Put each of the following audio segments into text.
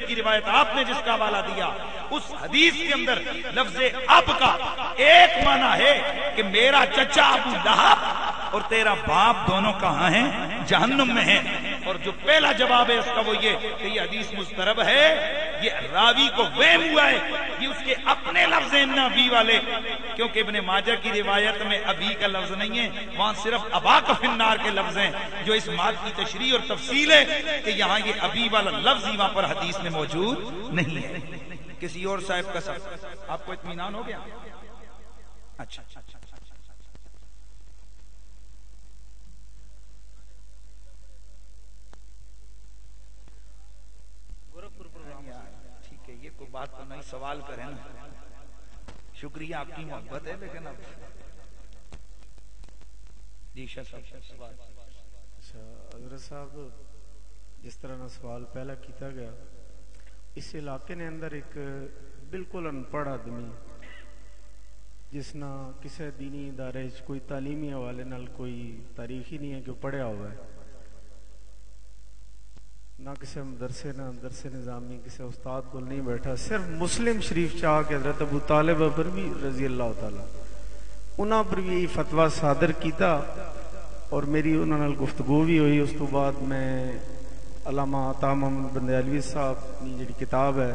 کی روایت آپ نے جس کا حوالہ دیا اس حدیث کے اندر لفظ اب کا ایک معنی ہے کہ میرا چچا ابو لہب اور تیرا باپ دونوں کہاں ہیں؟ جہنم میں ہیں. اور جو پہلا جواب ہے اس کا وہ یہ کہ یہ حدیث مسترب ہے، یہ راوی کو وہم ہوا ہے، یہ اس کے اپنے لفظ ہیں نبی والے، کیونکہ ابن ماجہ کی روایت میں ابھی کا لفظ نہیں ہے، وہاں صرف ابا کا فنار کے لفظ ہیں، جو اس بات کی تشریح اور تفصیل ہے کہ یہاں یہ ابھی والا لفظ ہی وہاں پر حدیث میں موجود نہیں ہے. کسی اور صاحب کا سب آپ کو اطمینان ہو گیا؟ اچھا ٹھیک ہے، یہ کوئی بات تو نہیں، سوال کریں نا. شکریہ، آپ کی محبت ہے، لیکن اب جی شاہ صاحب سوال. اچھا حضرت صاحب، جس طرح نہ سوال پہلا کیتا گیا، اس علاقے نے اندر ایک بالکل انپڑھ آدمی جس نہ کسی دینی ادارے کوئی تعلیمی حوالے نال کوئی تاریخ ہی نہیں ہے کہ پڑھیا ہوا ہے، نہ کسی مدرسے نہ درسے نظامی کسی استاد کو نہیں بیٹھا، صرف مسلم شریف چاہ کے حضرت ابو طالب پر بھی رضی اللہ تعالی انہاں پر بھی یہی فتویٰ صادر کیتا، اور میری انہاں نال گفتگو بھی ہوئی. اس تو بعد میں علامہ عطا محمد بندیالوی صاحب کی جڑی کتاب ہے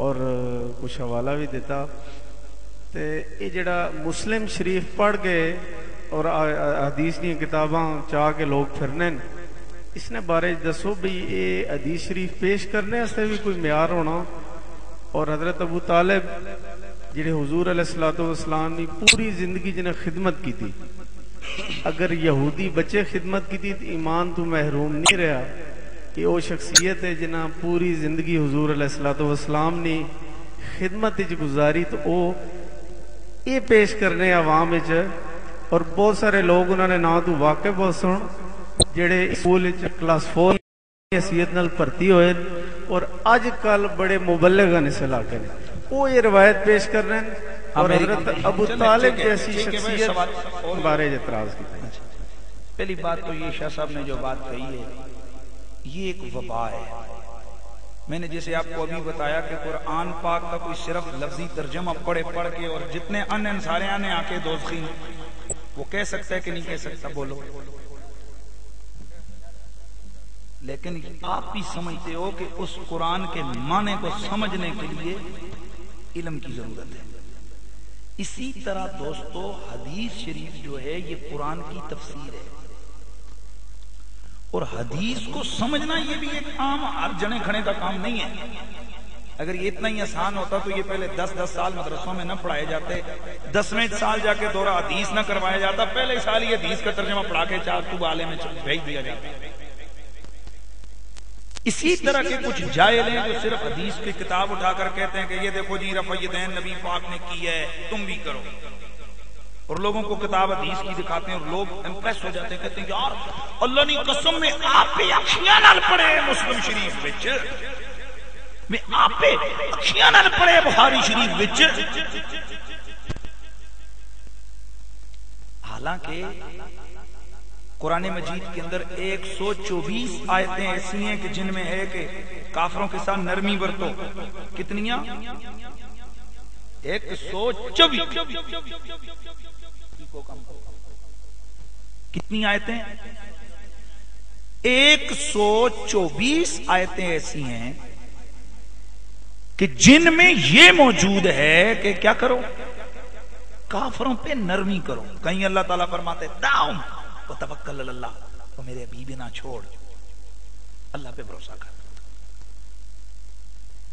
اور کچھ حوالہ بھی دیتا، تے یہ جڑا مسلم شریف پڑھ کے اور حدیث کی کتاباں چاہ کے لوگ پھرنے، اس نے بارے دسو بھی یہ حدیث شریف پیش کرنے سے بھی کوئی معیار ہونا. اور حضرت ابو طالب جڑے حضور علیہ الصلوۃ والسلام کی پوری زندگی جنہیں خدمت کی تھی، اگر یہودی بچے خدمت کی تھی تو ایمان تو محروم نہیں رہا. یہ وہ شخصیت ہے جنہیں پوری زندگی حضور علیہ الصلوۃ والسلام نے خدمت گزاری، تو وہ یہ پیش کرنے عوام وچ. اور بہت سارے لوگ انہوں نے نہ تو واقف ہو سن جڑے اسکول کلاس 4 حیثیت نال بھرتی ہوئے اور اج کل بڑے مبلغ ہیں اس علاقے میں، وہ یہ روایت پیش کر رہے ہیں. اور حضرت ابو طالب جیسی شخصیت بارے اعتراض کیتا ہے. پہلی بات تو یہ شاہ صاحب نے جو بات کہی ہے یہ ایک وبا ہے. میں نے جیسے آپ کو ابھی بتایا کہ قرآن پاک کا کوئی صرف لفظی ترجمہ پڑھ کے اور جتنے ان سارے آنے آ کے دوزخی وہ کہہ سکتا ہے کہ نہیں کہہ سکتا؟ بولو. لیکن آپ بھی سمجھتے ہو کہ اس قرآن کے معنی کو سمجھنے کے لیے علم کی ضرورت ہے. اسی طرح دوستو حدیث شریف جو ہے یہ قرآن کی تفسیر ہے، اور حدیث کو سمجھنا یہ بھی ایک عام ہر جنے کھنے کا کام نہیں ہے. اگر یہ اتنا ہی آسان ہوتا تو یہ پہلے 10 سال مدرسوں میں نہ پڑھائے جاتے، 10ویں سال جا کے دورہ حدیث نہ کروایا جاتا، پہلے سال یہ حدیث کا ترجمہ پڑھا کے چار تو عالم میں بھیج دیا جاتا. اسی طرح کے کچھ جاہل ہیں جو صرف حدیث کی کتاب اٹھا کر کہتے ہیں کہ یہ دیکھو جی رفع یدین نبی پاک نے کی ہے، تم بھی کرو، اور لوگوں کو کتاب حدیث کی دکھاتے ہیں اور لوگ امپریس ہو جاتے ہیں، کہتے ہیں یار اللہ نے قسم میں آپ پہ اکھیاں نال پڑھے مسلم شریف وچ، میں آپ پہ اکھیاں نال پڑھے بخاری شریف وچ. حالانکہ قرآن مجید کے اندر 124 آیتیں ایسی ہیں کہ جن میں ہے کہ کافروں کے ساتھ نرمی برتو. کتنیاں؟ 124. کتنی آیتیں؟ 124 آیتیں ایسی ہیں کہ جن میں یہ موجود ہے کہ کیا کرو؟ کافروں پہ نرمی کرو. کہیں اللہ تعالیٰ فرماتے داؤم وتوکل علی اللہ، تو میرے ابھی بھی نہ چھوڑ، اللہ پہ بھروسہ کر.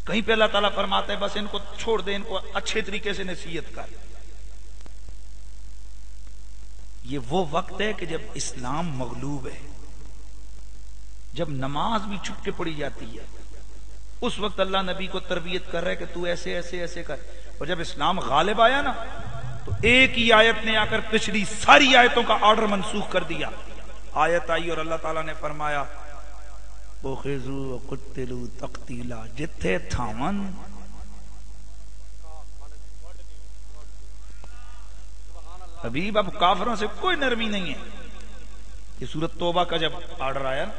کہیں پہ اللہ تعالیٰ فرماتا ہے بس ان کو چھوڑ دے، ان کو اچھے طریقے سے نصیحت کر. یہ وہ وقت ہے کہ جب اسلام مغلوب ہے، جب نماز بھی چھپ کے پڑھی جاتی ہے، اس وقت اللہ نبی کو تربیت کر رہا ہے کہ تو ایسے ایسے ایسے کر. اور جب اسلام غالب آیا نا تو ایک ہی آیت نے آ کر پچھلی ساری آیتوں کا آرڈر منسوخ کر دیا. آیت آئی اور اللہ تعالیٰ نے فرمایا اخذوا وقتلوا تقتیلا، جتھے تھاون حبیب اب کافروں سے کوئی نرمی نہیں ہے. یہ سورت توبہ کا جب آرڈر آیا نا،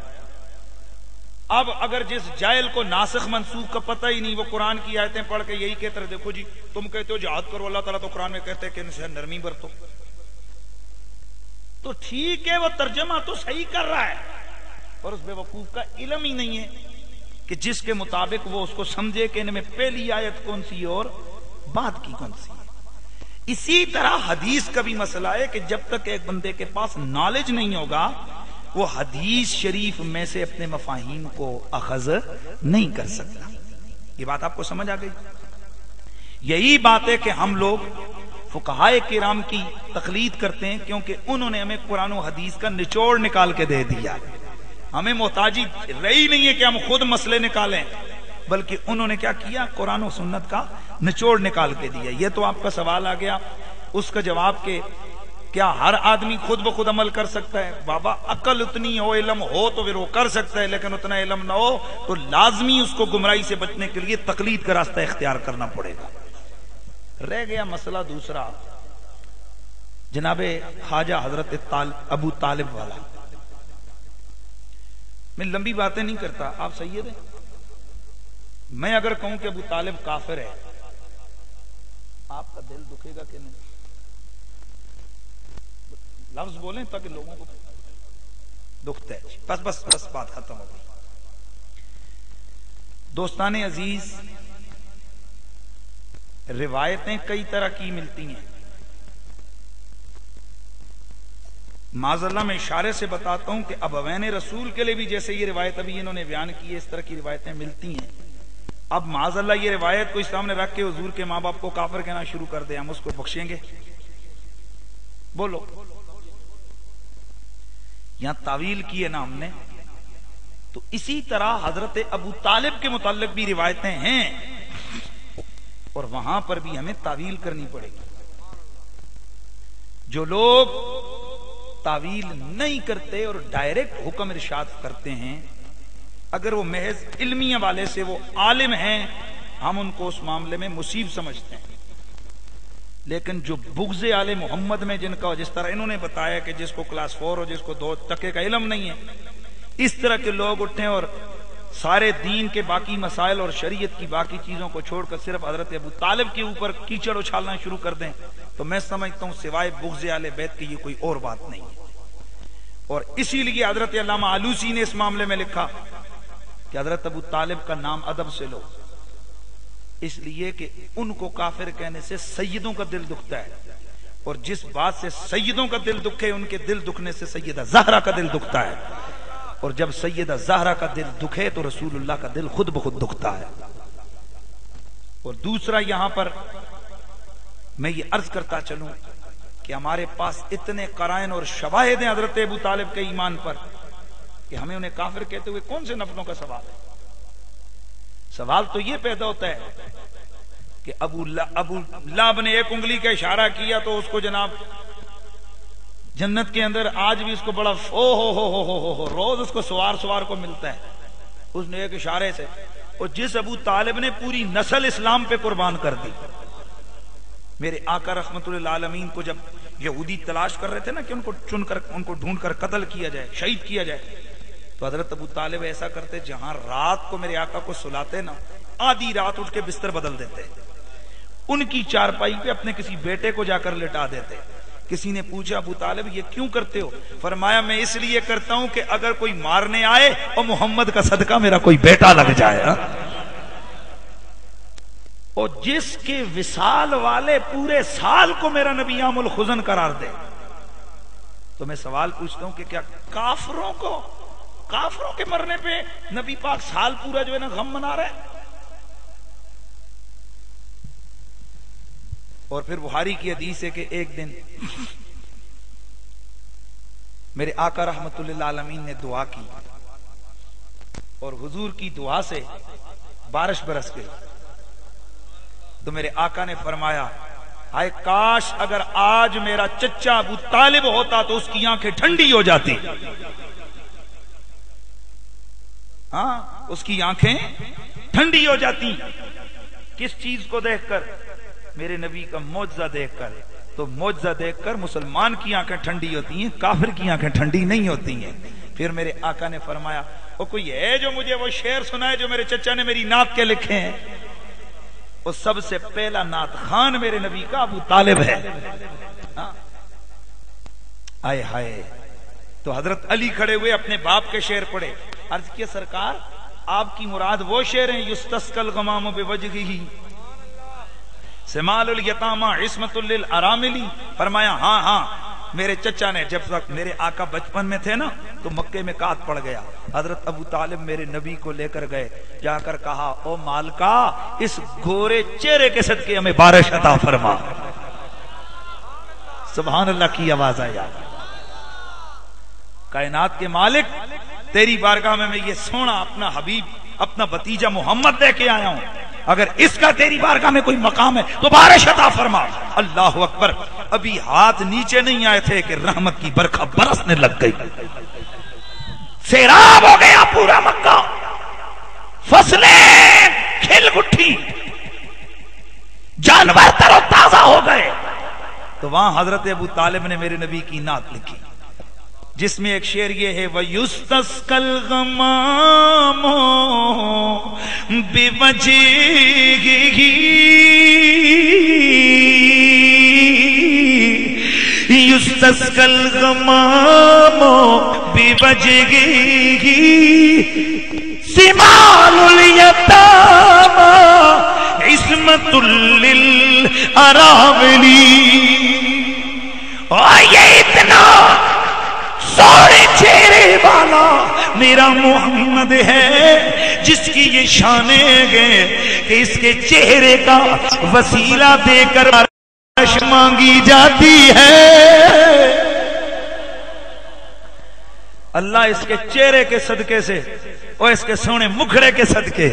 اب اگر جس جاہل کو ناسخ منسوخ کا پتہ ہی نہیں، وہ قرآن کی آیتیں پڑھ کے یہی کہتے رہے دیکھو جی تم کہتے ہو جہاد کرو، اللہ تعالیٰ تو قرآن میں کہتے ہیں کہ ان سے نرمی برتو، تو ٹھیک ہے وہ ترجمہ تو صحیح کر رہا ہے، اور اس بے وقوف کا علم ہی نہیں ہے کہ جس کے مطابق وہ اس کو سمجھے کہ ان میں پہلی آیت کون سی اور بعد کی کون سی ہے۔ اسی طرح حدیث کا بھی مسئلہ ہے کہ جب تک ایک بندے کے پاس نالج نہیں ہوگا وہ حدیث شریف میں سے اپنے مفاہیم کو اخذ نہیں کر سکتا۔ یہ بات آپ کو سمجھ آ گئی؟ یہی بات ہے کہ ہم لوگ فقہائے کرام کی تقلید کرتے ہیں کیونکہ انہوں نے ہمیں قرآن و حدیث کا نچوڑ نکال کے دے دیا، ہمیں محتاجی رہی نہیں ہے کہ ہم خود مسئلے نکالیں، بلکہ انہوں نے کیا کیا، قرآن و سنت کا نچوڑ نکال کے دیا۔ یہ تو آپ کا سوال آ گیا، اس کا جواب کہ کیا ہر آدمی خود بخود عمل کر سکتا ہے؟ بابا عقل اتنی ہو، علم ہو تو پھر وہ کر سکتا ہے، لیکن اتنا علم نہ ہو تو لازمی اس کو گمراہی سے بچنے کے لیے تقلید کا راستہ اختیار کرنا پڑے گا۔ رہ گیا مسئلہ دوسرا، جناب خواجہ حضرت ابو طالب والا۔ میں لمبی باتیں نہیں کرتا، آپ سید ہیں، میں اگر کہوں کہ ابو طالب کافر ہے آپ کا دل دکھے گا کہ نہیں؟ لفظ بولیں تاکہ لوگوں کو دکھتا ہے۔ بس بات ختم ہو گئی۔ دوستان عزیز، روایتیں کئی طرح کی ملتی ہیں، معاذ اللہ میں اشارے سے بتاتا ہوں کہ ابوین رسول کے لیے بھی جیسے یہ روایت ابھی انہوں نے بیان کی ہے اس طرح کی روایتیں ملتی ہیں۔ اب معاذ اللہ یہ روایت کو سامنے رکھ کے حضور کے ماں باپ کو کافر کہنا شروع کر دیں، ہم اس کو بخشیں گے؟ بولو۔ یہاں تعویل کی ہے نا ہم نے، تو اسی طرح حضرت ابو طالب کے متعلق بھی روایتیں ہیں اور وہاں پر بھی ہمیں تعویل کرنی پڑے گی۔ جو لوگ تعویل نہیں کرتے اور ڈائریکٹ حکم ارشاد کرتے ہیں، اگر وہ محض علمی حوالے سے وہ عالم ہیں ہم ان کو اس معاملے میں مصیب سمجھتے ہیں، لیکن جو بغض آل محمد میں جن کا جس طرح انہوں نے بتایا کہ جس کو کلاس 4 ہو، جس کو 2 ٹکے کا علم نہیں ہے، اس طرح کے لوگ اٹھیں اور سارے دین کے باقی مسائل اور شریعت کی باقی چیزوں کو چھوڑ کر صرف حضرت ابو طالب کے اوپر کیچڑ اچھالنا شروع کر دیں، تو میں سمجھتا ہوں سوائے بغض آل بیت کے یہ کوئی اور بات نہیں ہے۔ اور اسی لیے حضرت علامہ آلوسی نے اس معاملے میں لکھا کہ حضرت ابو طالب کا نام ادب سے لو، اس لیے کہ ان کو کافر کہنے سے سیدوں کا دل دکھتا ہے، اور جس بات سے سیدوں کا دل دکھے ان کے دل دکھنے سے سیدہ زہرا کا دل دکھتا ہے، اور جب سیدہ زہرا کا دل دکھے تو رسول اللہ کا دل خود بخود دکھتا ہے۔ اور دوسرا یہاں پر میں یہ عرض کرتا چلوں کہ ہمارے پاس اتنے قرائن اور شواہد ہیں حضرت ابو طالب کے ایمان پر کہ ہمیں انہیں کافر کہتے ہوئے کون سے نفلوں کا سوال ہے؟ سوال تو یہ پیدا ہوتا ہے کہ ابو لہب نے ایک انگلی کا اشارہ کیا تو اس کو جناب جنت کے اندر آج بھی اس کو بڑا ہو روز اس کو سوار کو ملتا ہے، اس نے ایک اشارے سے۔ اور جس ابو طالب نے پوری نسل اسلام پہ قربان کر دی، میرے آقا رحمت اللہ عالمین کو جب یہودی تلاش کر رہے تھے نا کہ ان کو چن کر ان کو ڈھونڈ کر قتل کیا جائے، شہید کیا جائے، تو حضرت ابو طالب ایسا کرتے جہاں رات کو میرے آقا کو سلاتے نا، آدھی رات اٹھ کے بستر بدل دیتے، ان کی چارپائی پہ اپنے کسی بیٹے کو جا کر لٹا دیتے۔ کسی نے پوچھا ابو طالب یہ کیوں کرتے ہو؟ فرمایا میں اس لیے کرتا ہوں کہ اگر کوئی مارنے آئے اور محمد کا صدقہ میرا کوئی بیٹا لگ جائے، اور جس کے وصال والے پورے سال کو میرا نبی عام الخزن قرار دے۔ تو میں سوال پوچھتا ہوں کہ کیا کافروں کے مرنے پہ نبی پاک سال پورا جو ہے نا غم منا رہا ہے؟ اور پھر بخاری کی حدیث ہے کہ ایک دن میرے آقا رحمت اللہ عالمین نے دعا کی اور حضور کی دعا سے بارش برس گئی، تو میرے آقا نے فرمایا ہائے کاش اگر آج میرا چچا ابو طالب ہوتا تو اس کی آنکھیں ٹھنڈی ہو جاتی۔ ہاں، اس کی آنکھیں ٹھنڈی ہو جاتی۔ کس چیز کو دیکھ کر؟ میرے نبی کا معجزہ دیکھ کر۔ تو معجزہ دیکھ کر مسلمان کی آنکھیں ٹھنڈی ہوتی ہیں، کافر کی آنکھیں ٹھنڈی نہیں ہوتی ہیں۔ پھر میرے آقا نے فرمایا وہ کوئی ہے جو مجھے وہ شعر سنائے جو میرے چچا نے میری نعت کے لکھے ہیں؟ وہ سب سے پہلا نعت خان میرے نبی کا ابو طالب ہے. آئے ہائے. تو حضرت علی کھڑے ہوئے اپنے باپ کے شعر پڑھے. عرض کیا سرکار آپ کی مراد وہ شعر ہیں یستسقى الغمام بوجهه سمال الیتامى عصمۃ للارامل؟ فرمایا ہاں ہاں. میرے چچا نے جب تک میرے آقا بچپن میں تھے نا تو مکے میں قحط پڑ گیا. حضرت ابو طالب میرے نبی کو لے کر گئے. جا کر کہا او مالکا اس گورے چہرے کے صدقے ہمیں بارش عطا فرما. سبحان اللہ کی آواز آئی. کائنات کے مالک تیری بارگاہ میں یہ سونا اپنا حبیب اپنا بھتیجا محمد دے کے آیا ہوں. اگر اس کا تیری بارگاہ میں کوئی مقام ہے تو بارش عطا فرما. اللہ اکبر. ابھی ہاتھ نیچے نہیں آئے تھے کہ رحمت کی برکھا برسنے لگ گئی. سیراب ہو گیا پورا مکہ. فصلیں کھل اٹھی, جانور تر و تازہ ہو گئے. تو وہاں حضرت ابو طالب نے میرے نبی کی نعت لکھی جس میں ایک شعر یہ ہے وَيُسْتَسْقَى الْغَمَامُ بِوَجْهِهِ يُسْتَسْقَى الْغَمَامُ بِوَجْهِهِ سِمَالُ الْيَتَامَى عِصْمَةٌ لِلْأَرَامِلِ. اور یہ اتنا سوڑے چہرے والا میرا محمد ہے جس کی یہ شانیں گئے کہ اس کے چہرے کا وسیلہ دے کر بارش مانگی جاتی ہے. اللہ اس کے چہرے کے صدقے سے اور اس کے سونے مکھڑے کے صدقے